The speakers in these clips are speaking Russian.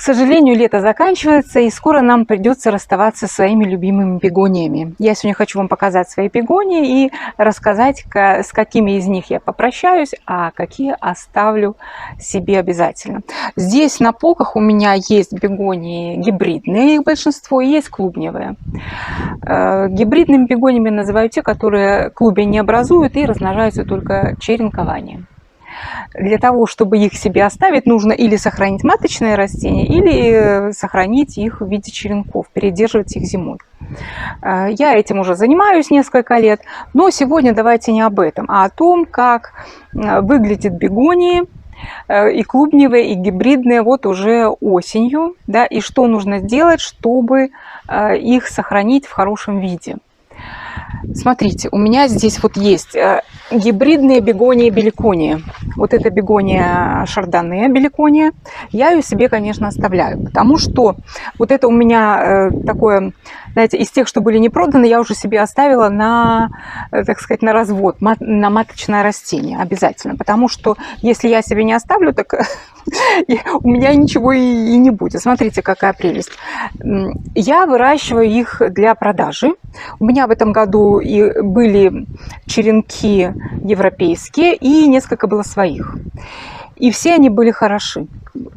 сожалению, лето заканчивается, и скоро нам придется расставаться со своими любимыми бегониями. Я сегодня хочу вам показать свои бегонии и рассказать, с какими из них я попрощаюсь, а какие оставлю себе обязательно. Здесь на полках у меня есть бегонии гибридные, их большинство, и есть клубневые. Гибридными бегониями называю те, которые клубень не образуют и размножаются только черенкованием. Для того, чтобы их себе оставить, нужно или сохранить маточные растения, или сохранить их в виде черенков, передерживать их зимой. Я этим уже занимаюсь несколько лет, но сегодня давайте не об этом, а о том, как выглядят бегонии, и клубневые, и гибридные вот уже осенью, да, и что нужно сделать, чтобы их сохранить в хорошем виде. Смотрите, у меня здесь вот есть гибридные бегонии беликония. Вот эта бегония шардоне беликония. Я ее себе, конечно, оставляю, потому что вот это у меня такое, знаете, из тех, что были не проданы, я уже себе оставила на, так сказать, на развод, на маточное растение обязательно. Потому что если я себе не оставлю, так у меня ничего и не будет. Смотрите, какая прелесть. Я выращиваю их для продажи. У меня в этом году и были черенки европейские, и несколько было своих. И все они были хороши.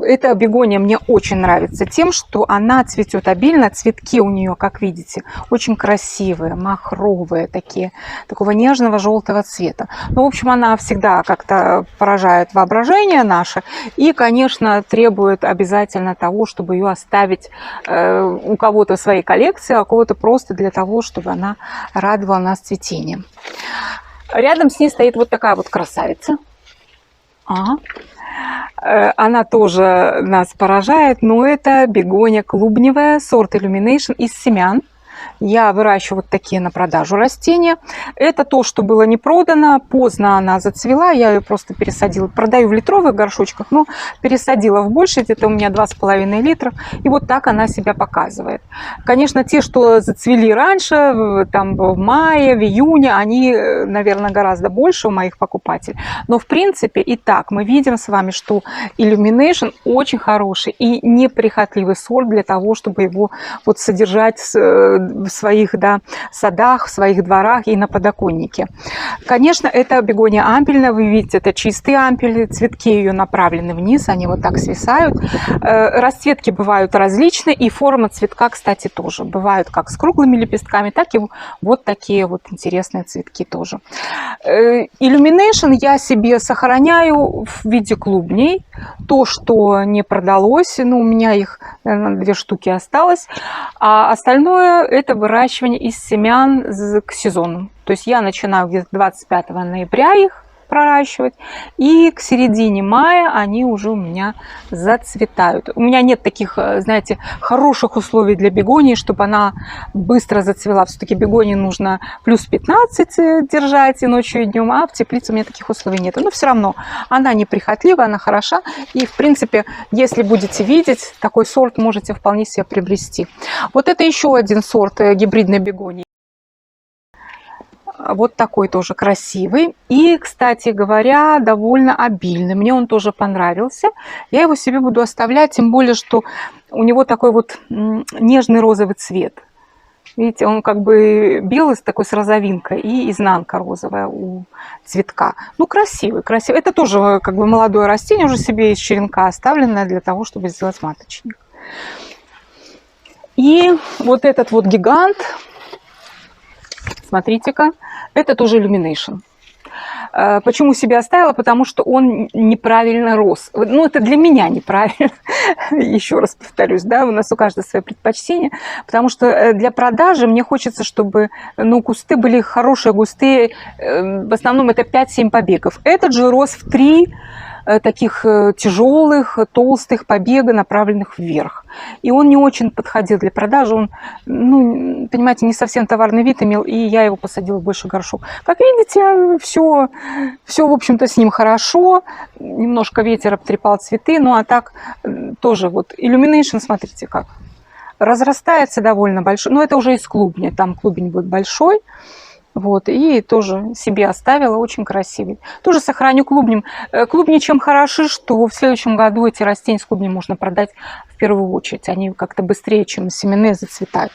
Эта бегония мне очень нравится тем, что она цветет обильно. Цветки у нее, как видите, очень красивые, махровые такие, такого нежного желтого цвета. Ну, в общем, она всегда как-то поражает воображение наше и, конечно, требует обязательно того, чтобы ее оставить у кого-то в своей коллекции, а у кого-то просто для того, чтобы она радовала нас цветением. Рядом с ней стоит вот такая вот красавица. Она тоже нас поражает, но это бегония клубневая, сорт Illumination из семян. Я выращиваю вот такие на продажу растения. Это то, что было не продано. Поздно она зацвела. Я ее просто пересадила. Продаю в литровых горшочках, но пересадила в большие. Это у меня 2,5 литра. И вот так она себя показывает. Конечно, те, что зацвели раньше, там в мае, в июне, они, наверное, гораздо больше у моих покупателей. Но в принципе и так мы видим с вами, что Illumination очень хороший и неприхотливый сорт для того, чтобы его вот содержать в своих, да, садах, в своих дворах и на подоконнике. Конечно, это бегония ампельная. Вы видите, это чистые ампели. Цветки ее направлены вниз, они вот так свисают. Расцветки бывают различные, и форма цветка, кстати, тоже. Бывают как с круглыми лепестками, так и вот такие вот интересные цветки тоже. Illumination я себе сохраняю в виде клубней. То, что не продалось, ну, у меня их, наверное, 2 штуки осталось, а остальное это выращивание из семян к сезону. То есть я начинаю где-то 25 ноября их проращивать, и к середине мая они уже у меня зацветают. У меня нет таких, знаете, хороших условий для бегонии, чтобы она быстро зацвела. Все-таки бегонии нужно плюс 15 держать и ночью, и днем, а в теплице у меня таких условий нет. Но все равно она неприхотливая, она хороша. И, в принципе, если будете видеть, такой сорт можете вполне себе приобрести. Вот это еще один сорт гибридной бегонии. Вот такой тоже красивый. И, кстати говоря, довольно обильный. Мне он тоже понравился. Я его себе буду оставлять, тем более, что у него такой вот нежный розовый цвет. Видите, он как бы белый, такой с розовинкой, и изнанка розовая у цветка. Ну, красивый, красивый. Это тоже как бы молодое растение, уже себе из черенка оставленное для того, чтобы сделать маточник. И вот этот вот гигант, смотрите-ка, это тоже Illumination. Почему себе оставила? Потому что он неправильно рос. Ну, это для меня неправильно. Еще раз повторюсь, да, у нас у каждого свои предпочтения. Потому что для продажи мне хочется, чтобы, ну, кусты были хорошие, густые. В основном это 5-7 побегов. Этот же рос в 3 таких тяжелых, толстых побега, направленных вверх. И он не очень подходил для продажи. Он, ну, понимаете, не совсем товарный вид имел, и я его посадила в большой горшок. Как видите, все, в общем-то, с ним хорошо. Немножко ветер обтрепал цветы, ну а так тоже вот Illumination, смотрите как. Разрастается довольно большой. Но это уже из клубня, там клубень будет большой. Вот, и тоже себе оставила, очень красивый. Тоже сохраню клубнем. Клубни чем хороши, что в следующем году эти растения с клубнем можно продать в первую очередь. Они как-то быстрее, чем семенные, зацветают.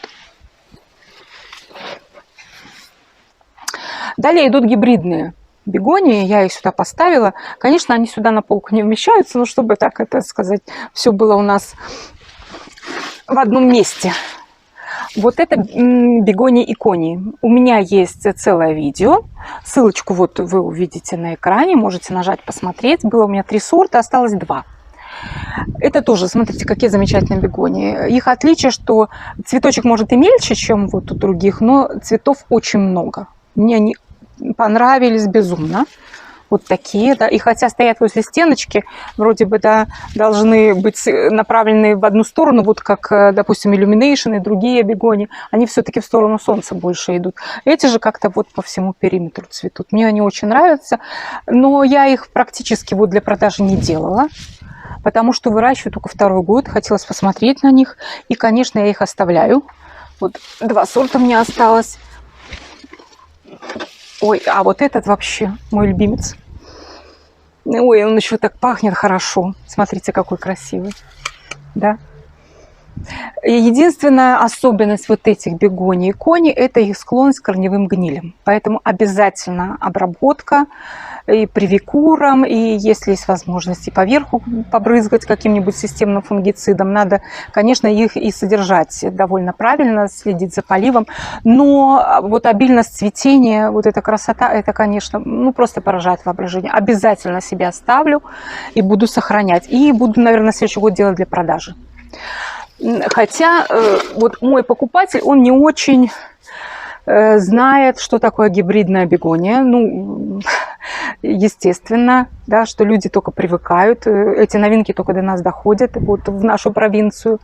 Далее идут гибридные бегонии, я их сюда поставила. Конечно, они сюда на полку не вмещаются, но чтобы так это сказать, все было у нас в одном месте. Вот это бегонии иконии. У меня есть целое видео. Ссылочку вот вы увидите на экране. Можете нажать, посмотреть. Было у меня 3 сорта, осталось 2. Это тоже, смотрите, какие замечательные бегонии. Их отличие, что цветочек может и мельче, чем вот у других, но цветов очень много. Мне они понравились безумно. Вот такие, да, и хотя стоят возле стеночки, вроде бы, да, должны быть направлены в одну сторону, вот как, допустим, Illumination и другие бегонии, они все-таки в сторону солнца больше идут. Эти же как-то вот по всему периметру цветут. Мне они очень нравятся, но я их практически вот для продажи не делала, потому что выращиваю только 2-й год, хотелось посмотреть на них, и, конечно, я их оставляю. Вот 2 сорта мне осталось. Ой, а вот этот вообще мой любимец. Ой, он еще так пахнет хорошо. Смотрите, какой красивый. Да? Единственная особенность вот этих бегоний икони – это их склонность к корневым гнилям. Поэтому обязательно обработка и привикуром, и если есть возможность и поверху побрызгать каким-нибудь системным фунгицидом, надо, конечно, их и содержать довольно правильно, следить за поливом. Но вот обильность цветения, вот эта красота, это, конечно, ну, просто поражает воображение. Обязательно себя оставлю и буду сохранять. И буду, наверное, на следующий год делать для продажи. Хотя вот мой покупатель, он не очень знает, что такое гибридная бегония. Ну, естественно, да, что люди только привыкают. Эти новинки только до нас доходят вот, в нашу провинцию.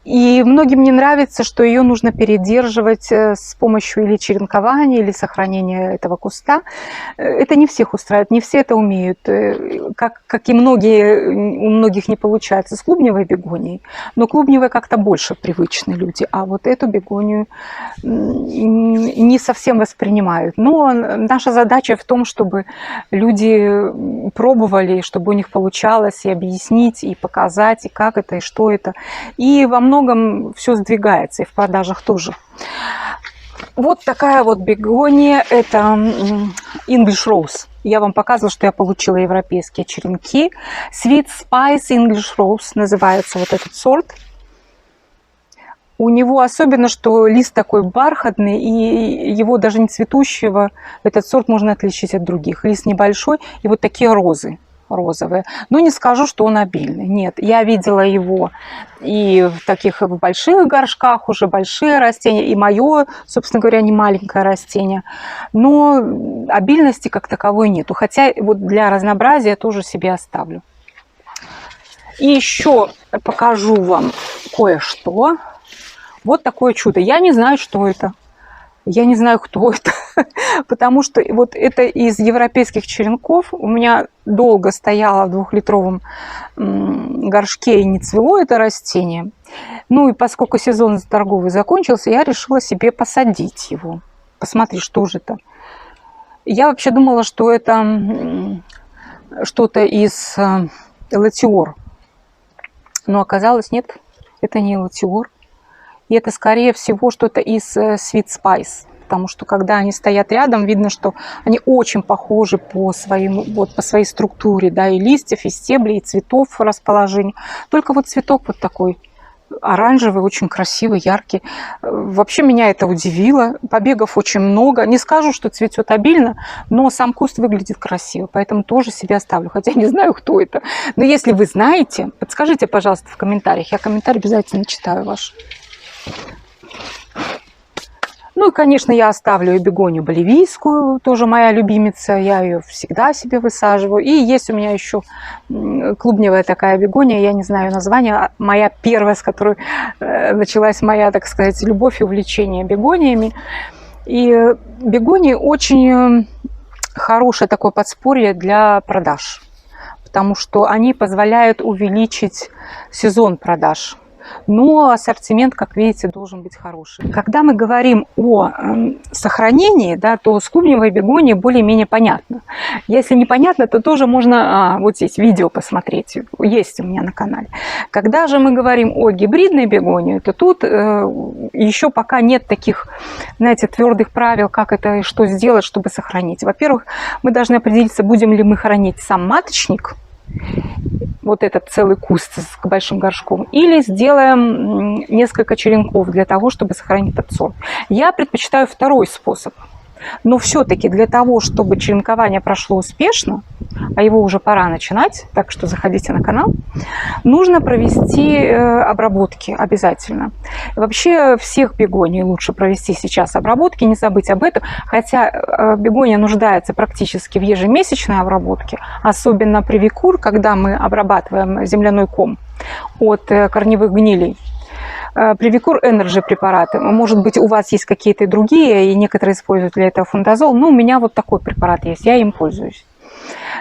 И многим не нравится, что ее нужно передерживать с помощью или черенкования, или сохранения этого куста. Это не всех устраивает, не все это умеют. Как и многие, у многих не получается с клубневой бегонией. Но клубневой как-то больше привычны люди. А вот эту бегонию не совсем воспринимают. Но наша задача в том, чтобы люди пробовали, чтобы у них получалось и объяснить, и показать, и как это, и что это. И во многом все сдвигается, и в продажах тоже. Вот такая вот бегония, это English Rose. Я вам показывала, что я получила европейские черенки. Sweet Spice English Rose называется вот этот сорт. У него особенно, что лист такой бархатный, и его даже не цветущего, этот сорт можно отличить от других. Лист небольшой, и вот такие розы розовые. Но не скажу, что он обильный. Нет, я видела его и в таких в больших горшках, уже большие растения, и мое, собственно говоря, не маленькое растение. Но обильности как таковой нету. Хотя вот для разнообразия тоже себе оставлю. И еще покажу вам кое-что. Вот такое чудо. Я не знаю, что это. Я не знаю, кто это. Потому что вот это из европейских черенков. У меня долго стояло в 2-литровом горшке и не цвело это растение. Ну и поскольку сезон торговый закончился, я решила себе посадить его. Посмотри, что же это. Я вообще думала, что это что-то из элатиор. Но оказалось, нет, это не элатиор. И это, скорее всего, что-то из Sweet Spice. Потому что, когда они стоят рядом, видно, что они очень похожи по своей структуре. Да, и листьев, и стеблей, и цветов расположения. Только вот цветок вот такой оранжевый, очень красивый, яркий. Вообще меня это удивило. Побегов очень много. Не скажу, что цветет обильно, но сам куст выглядит красиво. Поэтому тоже себе оставлю. Хотя не знаю, кто это. Но если вы знаете, подскажите, пожалуйста, в комментариях. Я комментарий обязательно читаю ваш. Ну и, конечно, я оставлю и бегонию боливийскую, тоже моя любимица, я ее всегда себе высаживаю. И есть у меня еще клубневая такая бегония, я не знаю название, моя первая, с которой началась моя, так сказать, любовь и увлечение бегониями. И бегонии очень хорошее такое подспорье для продаж, потому что они позволяют увеличить сезон продаж. но ассортимент, как видите, должен быть хороший. Когда мы говорим о сохранении, да, то с клубневой бегонией более-менее понятно. Если непонятно, то тоже можно вот здесь видео посмотреть, есть у меня на канале. Когда же мы говорим о гибридной бегонии, то тут еще пока нет таких, знаете, твердых правил, как это и что сделать, чтобы сохранить. Во-первых, мы должны определиться, будем ли мы хранить сам маточник, вот этот целый куст с большим горшком, или сделаем несколько черенков для того, чтобы сохранить этот сорт. Я предпочитаю второй способ. Но все-таки для того, чтобы черенкование прошло успешно, а его уже пора начинать, так что заходите на канал, нужно провести обработки обязательно. Вообще всех бегоний лучше провести сейчас обработки, не забыть об этом, хотя бегония нуждается практически в ежемесячной обработке, особенно привикур, когда мы обрабатываем земляной ком от корневых гнилей. Привикур Energy препараты. Может быть, у вас есть какие-то другие, и некоторые используют для этого фундазол. Но у меня вот такой препарат есть, я им пользуюсь.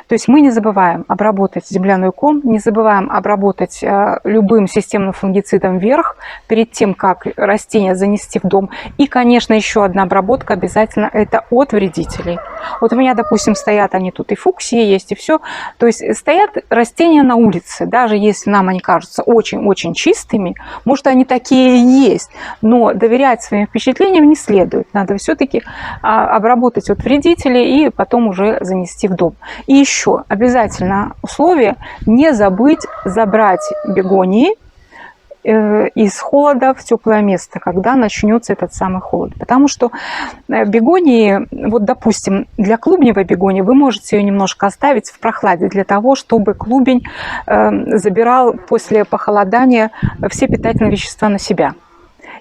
То есть мы не забываем обработать земляной ком, не забываем обработать любым системным фунгицидом вверх, перед тем, как растение занести в дом. И, конечно, еще одна обработка обязательно – это от вредителей. Вот у меня, допустим, стоят они тут, и фуксии есть, и все. То есть стоят растения на улице, даже если нам они кажутся очень-очень чистыми, может, они такие и есть, но доверять своим впечатлениям не следует. Надо все-таки обработать от вредителей и потом уже занести в дом. И еще обязательно условие не забыть забрать бегонии из холода в теплое место, когда начнется этот самый холод. Потому что бегонии, вот допустим, для клубневой бегонии вы можете ее немножко оставить в прохладе для того, чтобы клубень забирал после похолодания все питательные вещества на себя.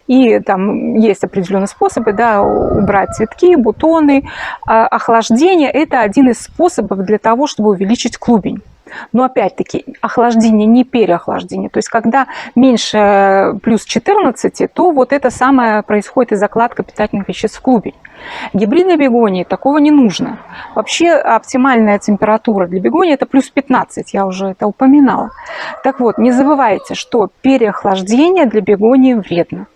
И там есть определенные способы, да, убрать цветки, бутоны. Охлаждение – это один из способов для того, чтобы увеличить клубень. Но опять-таки охлаждение, не переохлаждение. То есть когда меньше плюс 14, то вот это самое происходит и закладка питательных веществ в клубень. Гибридной бегонии такого не нужно. Вообще оптимальная температура для бегонии – это плюс 15, я уже это упоминала. Так вот, не забывайте, что переохлаждение для бегонии вредно.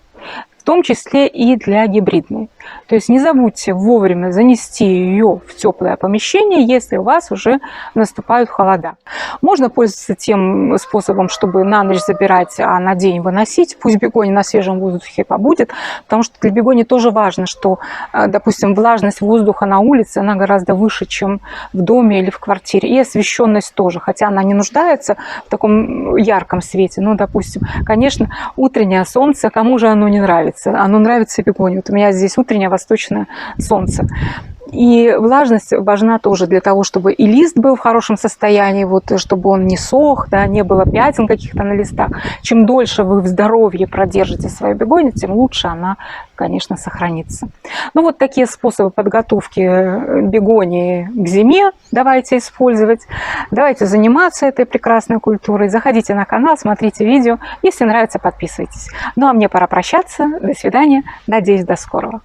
В том числе и для гибридной. То есть не забудьте вовремя занести ее в теплое помещение, если у вас уже наступают холода. Можно пользоваться тем способом, чтобы на ночь забирать, а на день выносить. Пусть бегония на свежем воздухе побудет, потому что для бегонии тоже важно, что, допустим, влажность воздуха на улице, она гораздо выше, чем в доме или в квартире. И освещенность тоже, хотя она не нуждается в таком ярком свете. Но, допустим, конечно, утреннее солнце, кому же оно не нравится? Оно нравится бегонии. Вот у меня здесь утреннее восточное солнце. И влажность важна тоже для того, чтобы и лист был в хорошем состоянии, вот, чтобы он не сох, да, не было пятен каких-то на листах. Чем дольше вы в здоровье продержите свою бегонию, тем лучше она, конечно, сохранится. Ну вот такие способы подготовки бегонии к зиме давайте использовать. Давайте заниматься этой прекрасной культурой. Заходите на канал, смотрите видео. Если нравится, подписывайтесь. Ну а мне пора прощаться. До свидания. Надеюсь, до скорого.